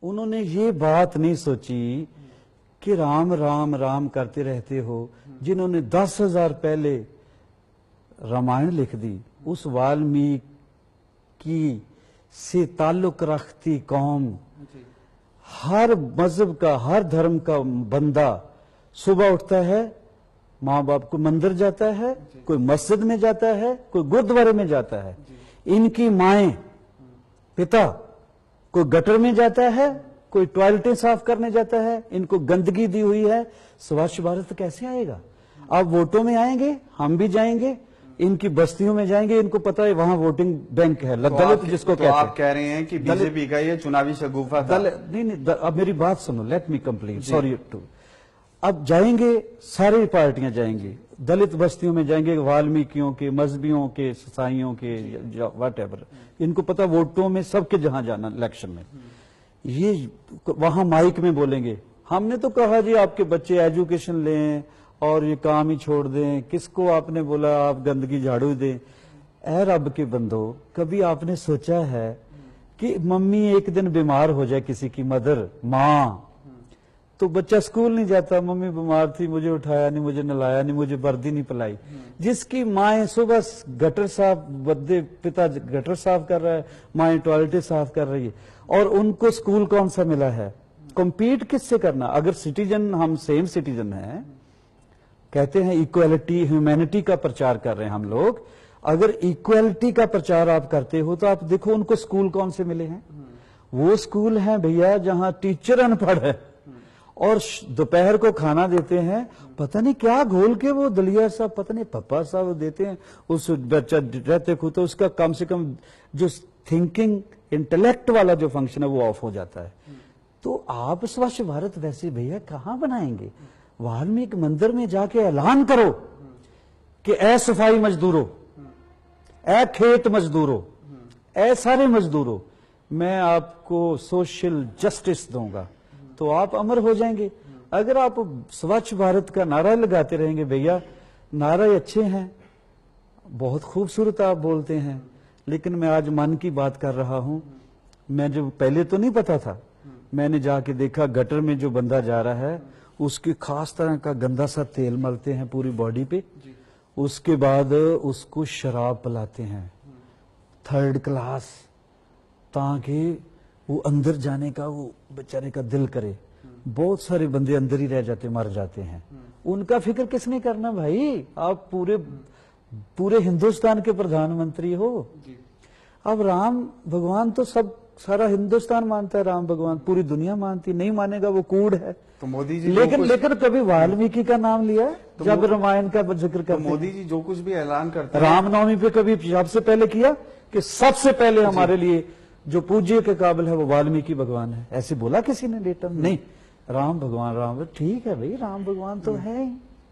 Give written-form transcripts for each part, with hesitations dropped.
उन्होंने ये बात नहीं सोची कि राम राम राम करते रहते हो। जिन्होंने 10,000 पहले रामायण लिख दी, उस वाल्मीकि से ताल्लुक रखती कौम, हर मजहब का, हर धर्म का बंदा सुबह उठता है, माँ बाप को मंदिर जाता है, कोई मस्जिद में जाता है, कोई गुरुद्वारे में जाता है। इनकी माएं, पिता कोई गटर में जाता है, कोई टॉयलेटें साफ करने जाता है। इनको गंदगी दी हुई है। स्वच्छ भारत कैसे आएगा? अब वोटों में आएंगे, हम भी जाएंगे, इनकी बस्तियों में जाएंगे, इनको पता है वहां वोटिंग बैंक है, दलित जिसको कहते हैं। आप कह रहे हैं कि बीजेपी का ये चुनावी शगुफा था। नहीं, अब मेरी बात सुनो, let me complete, sorry to. अब जाएंगे, सारी पार्टियां जाएंगी, दलित बस्तियों में जाएंगे, वाल्मीकियों के, मजहबियों के, ईसाइयों के, वट एवर। इनको पता वोटों में सबके जहां जाना इलेक्शन में, ये वहां माइक में बोलेंगे। हमने तो कहा जी आपके बच्चे एजुकेशन लें और ये काम ही छोड़ दें। किसको आपने बोला आप गंदगी झाड़ू दें? ऐ रब के बंदो, कभी आपने सोचा है कि मम्मी एक दिन बीमार हो जाए, किसी की मदर, माँ, तो बच्चा स्कूल नहीं जाता, मम्मी बीमार थी, मुझे उठाया नहीं, मुझे नलाया नहीं, मुझे वर्दी नहीं पिलाई। जिसकी माएँ सुबह गटर साफ, बद्दे पिता गटर साफ कर रहा है, माएँ टॉयलेटें साफ कर रही है, और उनको स्कूल कौन सा मिला है? कंपीट किससे करना? अगर सिटीजन, हम सेम सिटीजन हैं, कहते हैं इक्वालिटी, ह्यूमैनिटी का प्रचार कर रहे हैं हम लोग। अगर इक्वालिटी का प्रचार आप करते हो तो आप देखो उनको स्कूल कौन से मिले हैं। वो स्कूल हैं भैया जहां टीचर अनपढ़ है और दोपहर को खाना देते हैं, पता नहीं क्या घोल के वो दलिया साहब, पता नहीं पप्पा साहब देते हैं। उस बच्चा रहते खुद तो उसका कम से कम जो थिंकिंग इंटेलेक्ट वाला जो फंक्शन है वो ऑफ हो जाता है। तो आप स्वच्छ भारत वैसे भैया कहां बनाएंगे? वाल्मीकि मंदिर में जाके ऐलान करो कि ए सफाई मजदूरों, ए खेत मजदूरों, ए सारे मजदूरों, मैं आपको सोशल जस्टिस दूंगा, तो आप अमर हो जाएंगे। अगर आप स्वच्छ भारत का नारा लगाते रहेंगे, भैया नारे अच्छे हैं, बहुत खूबसूरत आप बोलते हैं, लेकिन मैं आज मन की बात कर रहा हूं। मैं जो पहले तो नहीं पता था, मैंने जाके देखा गटर में जो बंदा जा रहा है उसके खास तरह का गंदा सा तेल मलते हैं पूरी बॉडी पे, उसके बाद उसको शराब पिलाते हैं 3rd क्लास, ताकि वो अंदर जाने का वो बेचारे का दिल करे। बहुत सारे बंदे अंदर ही रह जाते, मर जाते हैं। उनका फिक्र किसने करना भाई? आप पूरे हिंदुस्तान के प्रधानमंत्री हो। अब राम भगवान तो सब सारा हिंदुस्तान मानता है, राम भगवान पूरी दुनिया मानती, नहीं मानेगा वो कूड़ है। तो मोदी जी लेकिन कभी वाल्मीकि का नाम लिया तो जब रामायण का जिक्र करते? मोदी जी जो कुछ भी ऐलान करते हैं, रामनवमी पे कभी सबसे पहले किया कि सबसे पहले हमारे लिए जो पूज्य के काबिल है वो वाल्मीकि भगवान है, ऐसे बोला किसी ने डेटा? नहीं, राम भगवान, राम ठीक है भाई, राम भगवान तो है ही।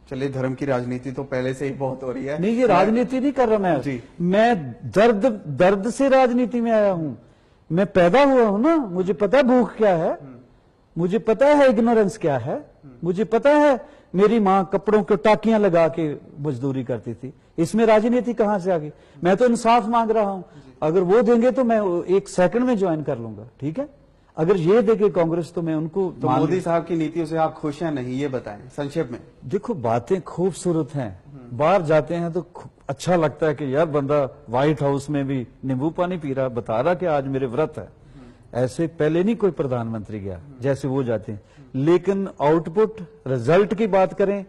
चलिए, धर्म की राजनीति तो पहले से ही बहुत हो रही है। नहीं, ये राजनीति नहीं कर रहा मैं दर्द से राजनीति में आया हूं। मैं पैदा हुआ हूं ना, मुझे पता है भूख क्या है, मुझे पता है इग्नोरेंस क्या है, मुझे पता है मेरी माँ कपड़ों को टाकियां लगा के मजदूरी करती थी। इसमें राजनीति कहां से आ गई? मैं तो इंसाफ मांग रहा हूं, अगर वो देंगे तो मैं 1 सेकंड में ज्वाइन कर लूंगा, ठीक है? अगर ये देखे कांग्रेस तो मैं उनको। तो मोदी साहब की नीतियों से आप खुश हैं नहीं, ये बताएं संक्षेप में। देखो, बातें खूबसूरत हैं, बाहर जाते हैं तो अच्छा लगता है कि यार बंदा व्हाइट हाउस में भी नींबू पानी पी रहा, बता रहा कि आज मेरे व्रत है। ऐसे पहले नहीं कोई प्रधानमंत्री गया जैसे वो जाते हैं। लेकिन आउटपुट, रिजल्ट की बात करें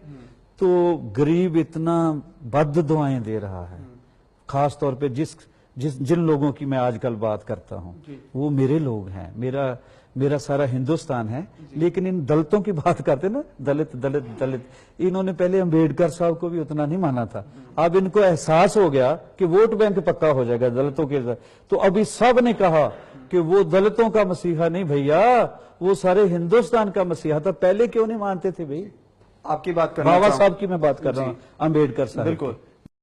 तो गरीब इतना बद दुआएं दे रहा है। खास तौर पे जिन लोगों की मैं आजकल बात करता हूं वो मेरे लोग हैं, मेरा सारा हिंदुस्तान है। लेकिन इन दलितों की बात करते ना, दलित दलित दलित, इन्होंने पहले अंबेडकर साहब को भी उतना नहीं माना था। अब इनको एहसास हो गया कि वोट बैंक पक्का हो जाएगा दलितों के, तो अभी सब ने कहा कि वो दलितों का मसीहा नहीं भैया, वो सारे हिंदुस्तान का मसीहा था। पहले क्यों नहीं मानते थे भाई? आपकी बात कर बाबा साहब की मैं बात कर रहा हूँ, अंबेडकर साहब। बिल्कुल।